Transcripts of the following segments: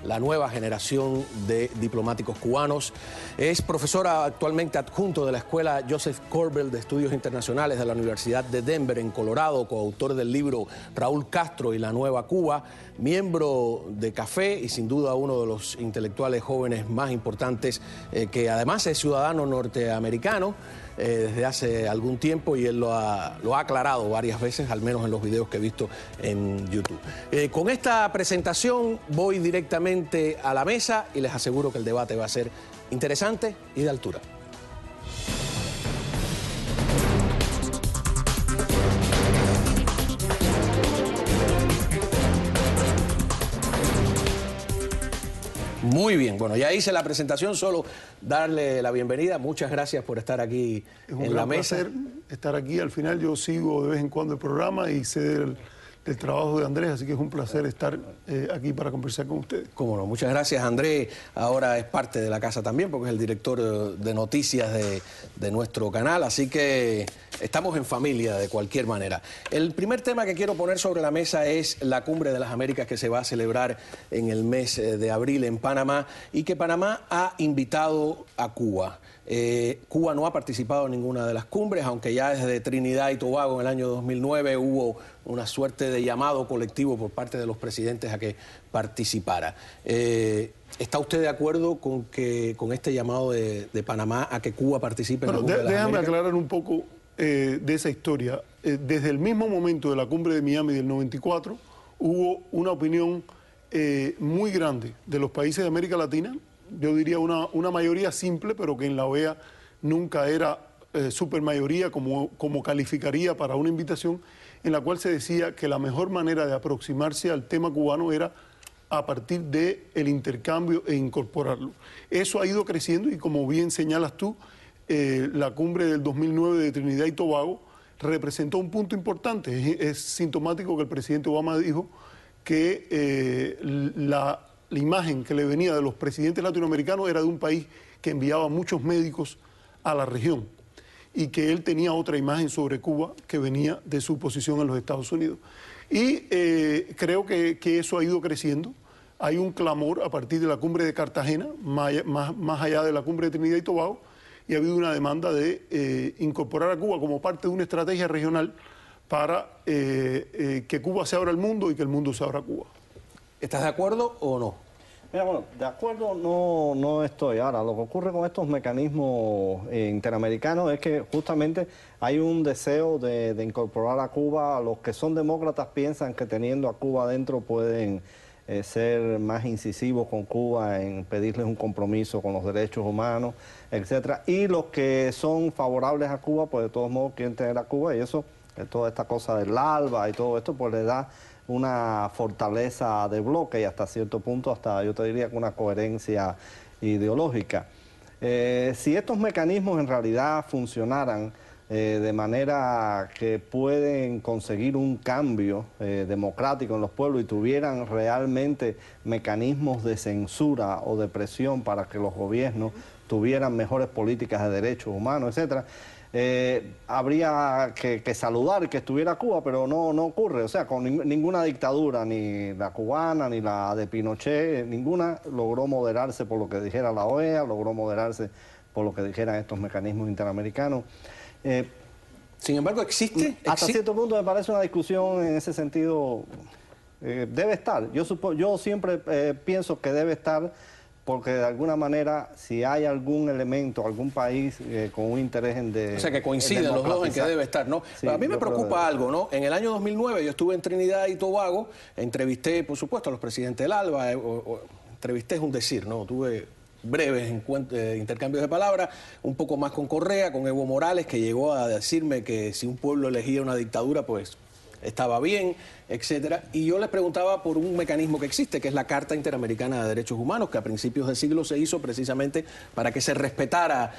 la nueva generación de diplomáticos cubanos. Es profesora actualmente adjunto de la Escuela Joseph Corbel de Estudios Internacionales de la Universidad de Denver, en Colorado, coautor del libro Raúl Castro y la Nueva Cuba, miembro de Café y sin duda uno de los intelectuales jóvenes más importantes, que además es ciudadano norteamericano desde hace algún tiempo, y él lo ha aclarado varias veces, al menos en los videos que he visto en YouTube. Con esta presentación voy directamente a la mesa y les aseguro que el debate va a ser interesante y de altura. Muy bien, bueno, ya hice la presentación, solo darle la bienvenida. Muchas gracias por estar aquí en la mesa. Es un gran placer estar aquí. Al final yo sigo de vez en cuando el programa y sé del trabajo de Andrés, así que es un placer estar aquí para conversar con ustedes. Cómo no, muchas gracias. Andrés ahora es parte de la casa también, porque es el director de noticias de nuestro canal, así que estamos en familia de cualquier manera. El primer tema que quiero poner sobre la mesa es la Cumbre de las Américas, que se va a celebrar en el mes de abril en Panamá, y que Panamá ha invitado a Cuba. Cuba no ha participado en ninguna de las cumbres, aunque ya desde Trinidad y Tobago en el año 2009 hubo una suerte de llamado colectivo por parte de los presidentes a que participara. ¿Está usted de acuerdo con este llamado de Panamá a que Cuba participe en la Cumbre de las Déjame Américas? aclarar un poco de esa historia. Desde el mismo momento de la Cumbre de Miami del 94 hubo una opinión muy grande de los países de América Latina. Yo diría una mayoría simple, pero que en la OEA nunca era supermayoría, como calificaría para una invitación, en la cual se decía que la mejor manera de aproximarse al tema cubano era a partir del intercambio e incorporarlo. Eso ha ido creciendo y, como bien señalas tú, la cumbre del 2009 de Trinidad y Tobago representó un punto importante. Es sintomático que el presidente Obama dijo que la imagen que le venía de los presidentes latinoamericanos era de un país que enviaba muchos médicos a la región, y que él tenía otra imagen sobre Cuba que venía de su posición en los Estados Unidos. Y creo que eso ha ido creciendo. Hay un clamor a partir de la cumbre de Cartagena, más allá de la cumbre de Trinidad y Tobago, y ha habido una demanda de incorporar a Cuba como parte de una estrategia regional para que Cuba se abra al mundo y que el mundo se abra a Cuba. ¿Estás de acuerdo o no? Mira, bueno, de acuerdo no estoy. Ahora, lo que ocurre con estos mecanismos interamericanos es que justamente hay un deseo de incorporar a Cuba. Los que son demócratas piensan que teniendo a Cuba adentro pueden ser más incisivos con Cuba en pedirles un compromiso con los derechos humanos, etcétera. Y los que son favorables a Cuba, pues de todos modos quieren tener a Cuba, y eso, toda esta cosa del ALBA y todo esto, pues le da una fortaleza de bloque y hasta cierto punto, hasta yo te diría que una coherencia ideológica. Si estos mecanismos en realidad funcionaran de manera que pueden conseguir un cambio democrático en los pueblos y tuvieran realmente mecanismos de censura o de presión para que los gobiernos tuvieran mejores políticas de derechos humanos, etcétera, habría que saludar que estuviera Cuba, pero no ocurre. O sea, con ninguna dictadura, ni la cubana, ni la de Pinochet, ninguna logró moderarse por lo que dijera la OEA, logró moderarse por lo que dijeran estos mecanismos interamericanos. Sin embargo, ¿existe? Hasta cierto punto me parece una discusión en ese sentido. Debe estar. Yo siempre pienso que debe estar, porque de alguna manera, si hay algún elemento, algún país con un interés en o sea, que coinciden los dos en que debe estar, ¿no? Sí, a mí me preocupa algo, ¿no? En el año 2009 yo estuve en Trinidad y Tobago, entrevisté, por supuesto, a los presidentes del ALBA, entrevisté es un decir, ¿no? Tuve breves intercambios de palabras, un poco más con Correa, con Evo Morales, que llegó a decirme que si un pueblo elegía una dictadura, pues estaba bien, etcétera. Y yo les preguntaba por un mecanismo que existe, que es la Carta Interamericana de Derechos Humanos, que a principios de siglo se hizo precisamente para que se respetara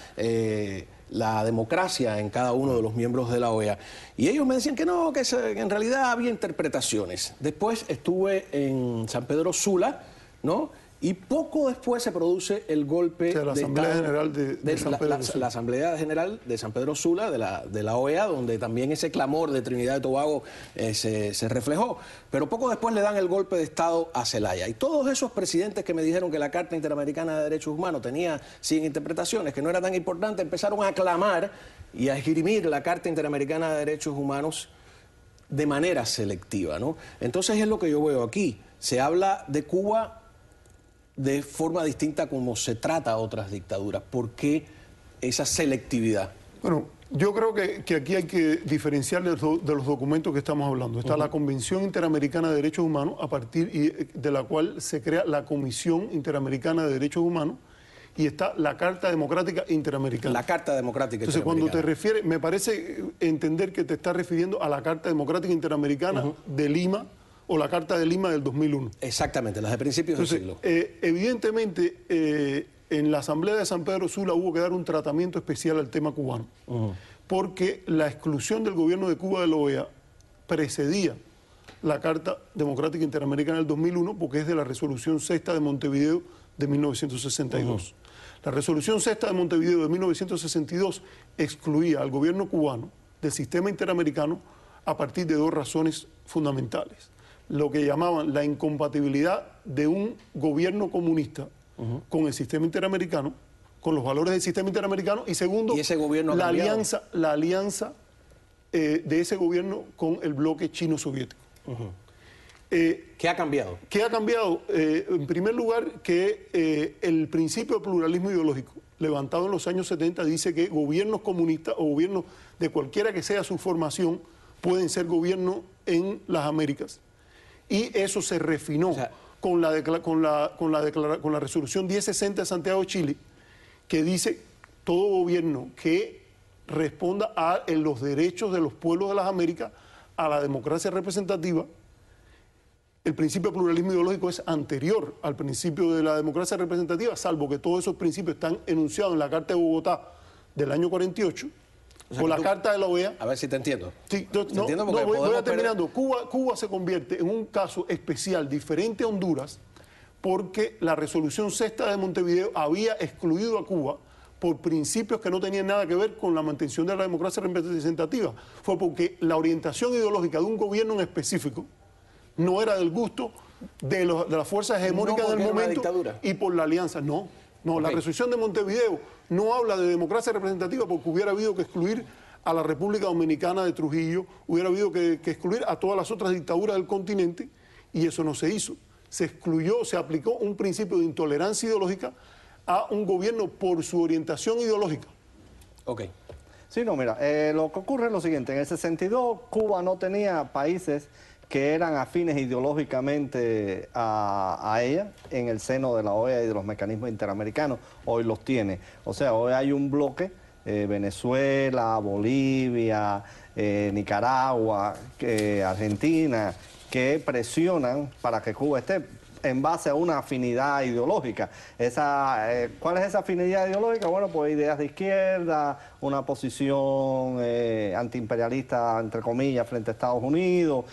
la democracia en cada uno de los miembros de la OEA. Y ellos me decían que no, que en realidad había interpretaciones. Después estuve en San Pedro Sula, ¿no? Y poco después se produce el golpe la Asamblea General de San Pedro Sula. La Asamblea General de San Pedro Sula, de la OEA, donde también ese clamor de Trinidad y Tobago se reflejó. Pero poco después le dan el golpe de Estado a Zelaya. Y todos esos presidentes que me dijeron que la Carta Interamericana de Derechos Humanos tenía 100 interpretaciones, que no era tan importante, empezaron a clamar y a esgrimir la Carta Interamericana de Derechos Humanos de manera selectiva, ¿no? Entonces es lo que yo veo aquí. Se habla de Cuba de forma distinta como se trata a otras dictaduras. ¿Por qué esa selectividad? Bueno, yo creo que aquí hay que diferenciar de los documentos que estamos hablando. Está la Convención Interamericana de Derechos Humanos, a partir de la cual se crea la Comisión Interamericana de Derechos Humanos, y está la Carta Democrática Interamericana. La Carta Democrática Entonces, Interamericana. cuando te refieres, me parece entender que te estás refiriendo a la Carta Democrática Interamericana de Lima, o la Carta de Lima del 2001. Exactamente, las de principios del siglo. Evidentemente, en la Asamblea de San Pedro Sula hubo que dar un tratamiento especial al tema cubano, porque la exclusión del gobierno de Cuba de la OEA precedía la Carta Democrática Interamericana del 2001, porque es de la Resolución Sexta de Montevideo de 1962. La Resolución Sexta de Montevideo de 1962 excluía al gobierno cubano del sistema interamericano a partir de dos razones fundamentales: lo que llamaban la incompatibilidad de un gobierno comunista con el sistema interamericano, con los valores del sistema interamericano, y segundo, ¿Y ese gobierno la alianza de ese gobierno con el bloque chino-soviético. ¿Qué ha cambiado? ¿Qué ha cambiado? En primer lugar, que el principio de pluralismo ideológico, levantado en los años 70, dice que gobiernos comunistas o gobiernos de cualquiera que sea su formación pueden ser gobierno en las Américas. Y eso se refinó con la resolución 1060 de Santiago de Chile, que dice todo gobierno que responda a los derechos de los pueblos de las Américas, a la democracia representativa. El principio de pluralismo ideológico es anterior al principio de la democracia representativa, salvo que todos esos principios están enunciados en la Carta de Bogotá del año 48, o la Carta de la OEA. A ver si te entiendo. Sí, voy terminando. Cuba se convierte en un caso especial, diferente a Honduras, porque la Resolución Sexta de Montevideo había excluido a Cuba por principios que no tenían nada que ver con la mantención de la democracia representativa. Fue porque la orientación ideológica de un gobierno en específico no era del gusto de las fuerzas hegemónicas del momento y por la alianza. No, la resolución de Montevideo no habla de democracia representativa, porque hubiera habido que excluir a la República Dominicana de Trujillo, hubiera habido que excluir a todas las otras dictaduras del continente, y eso no se hizo. Se excluyó, se aplicó un principio de intolerancia ideológica a un gobierno por su orientación ideológica. Ok. Sí, no, mira, lo que ocurre es lo siguiente. En el 62 Cuba no tenía países que eran afines ideológicamente a ella en el seno de la OEA y de los mecanismos interamericanos. Hoy los tiene. O sea, hoy hay un bloque, Venezuela, Bolivia, Nicaragua, Argentina, que presionan para que Cuba esté en base a una afinidad ideológica. ¿Cuál es esa afinidad ideológica? Bueno, pues ideas de izquierda, una posición antiimperialista, entre comillas, frente a Estados Unidos.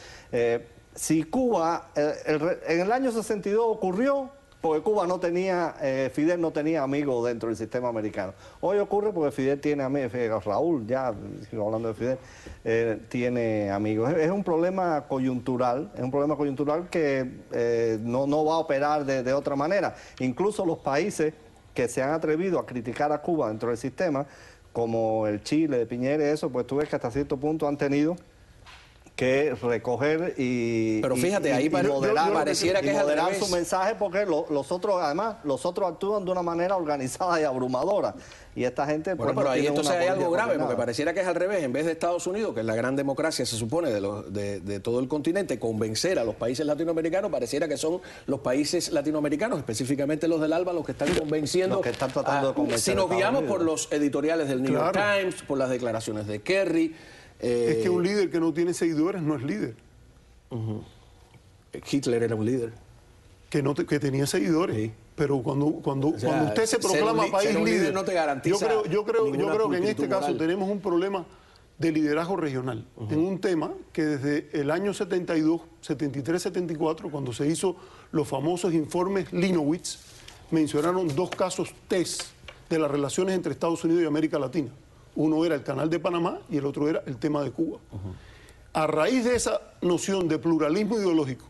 Si Cuba, en el año 62 ocurrió porque Cuba no tenía, Fidel no tenía amigos dentro del sistema americano. Hoy ocurre porque Fidel tiene amigos, Raúl, ya sigo hablando de Fidel, tiene amigos. Es un problema coyuntural, que no va a operar de otra manera. Incluso los países que se han atrevido a criticar a Cuba dentro del sistema, como el Chile de Piñera y eso, pues tú ves que hasta cierto punto han tenido que recoger pero fíjate, ahí moderar, pareciera que es moderar su mensaje, porque los otros actúan de una manera organizada y abrumadora. Y esta gente... Bueno, pero ahí entonces hay algo grave, porque pareciera que es al revés. En vez de Estados Unidos, que es la gran democracia, se supone, de todo el continente, convencer a los países latinoamericanos, pareciera que son los países latinoamericanos, específicamente los del ALBA, los que están convenciendo... Los que están tratando de convencer. Si nos guiamos por los editoriales del New York Times, por las declaraciones de Kerry... es que un líder que no tiene seguidores no es líder. Hitler era un líder. Que tenía seguidores. Sí. Pero cuando usted se proclama país líder, no te garantiza yo creo que en este caso tenemos un problema de liderazgo regional, en un tema que desde el año 72, 73, 74, cuando se hizo los famosos informes Linowitz, mencionaron dos casos test de las relaciones entre Estados Unidos y América Latina. Uno era el Canal de Panamá y el otro era el tema de Cuba. A raíz de esa noción de pluralismo ideológico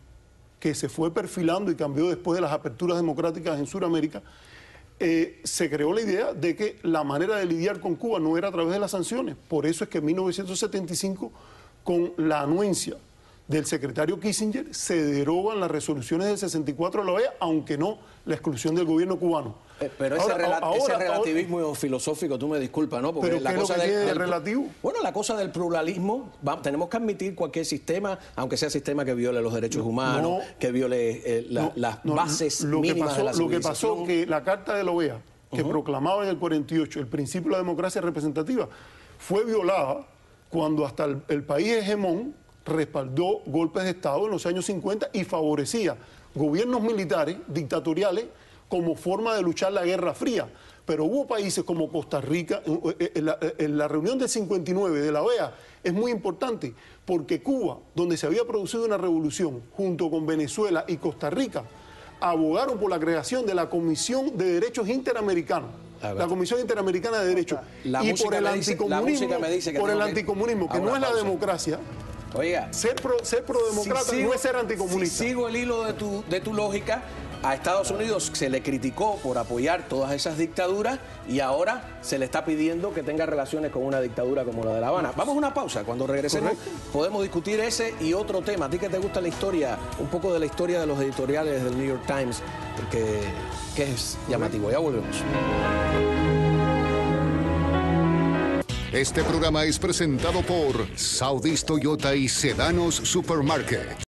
que se fue perfilando y cambió después de las aperturas democráticas en Sudamérica, se creó la idea de que la manera de lidiar con Cuba no era a través de las sanciones. Por eso es que en 1975, con la anuencia del secretario Kissinger, se derogan las resoluciones del 64 de la OEA, aunque no la exclusión del gobierno cubano. Pero ese relativismo filosófico, tú me disculpas, ¿no? Porque ¿pero qué es lo que tiene de relativo? Bueno, la cosa del pluralismo, tenemos que admitir cualquier sistema, aunque sea sistema que viole los derechos humanos, que viole las bases mínimas de la civilización. Lo que pasó que la Carta de la OEA, que proclamaba en el 48 el principio de la democracia representativa, fue violada cuando hasta el país hegemón respaldó golpes de Estado en los años 50 y favorecía gobiernos militares, dictatoriales, como forma de luchar la Guerra Fría. Pero hubo países como Costa Rica, en la reunión del 59 de la OEA es muy importante, porque Cuba, donde se había producido una revolución, junto con Venezuela y Costa Rica, abogaron por la creación de la Comisión de Derechos Interamericanos. La Comisión Interamericana de Derechos. Y por el anticomunismo, que no es la democracia. Oiga, ser prodemócrata no es ser anticomunista. Si sigo el hilo de tu lógica, a Estados Unidos se le criticó por apoyar todas esas dictaduras y ahora se le está pidiendo que tenga relaciones con una dictadura como la de La Habana. Vamos a una pausa. Cuando regresemos podemos discutir ese y otro tema. A ti que te gusta la historia, un poco de la historia de los editoriales del New York Times, que es llamativo. Ya volvemos. Este programa es presentado por Saudis Toyota y Sedanos Supermarket.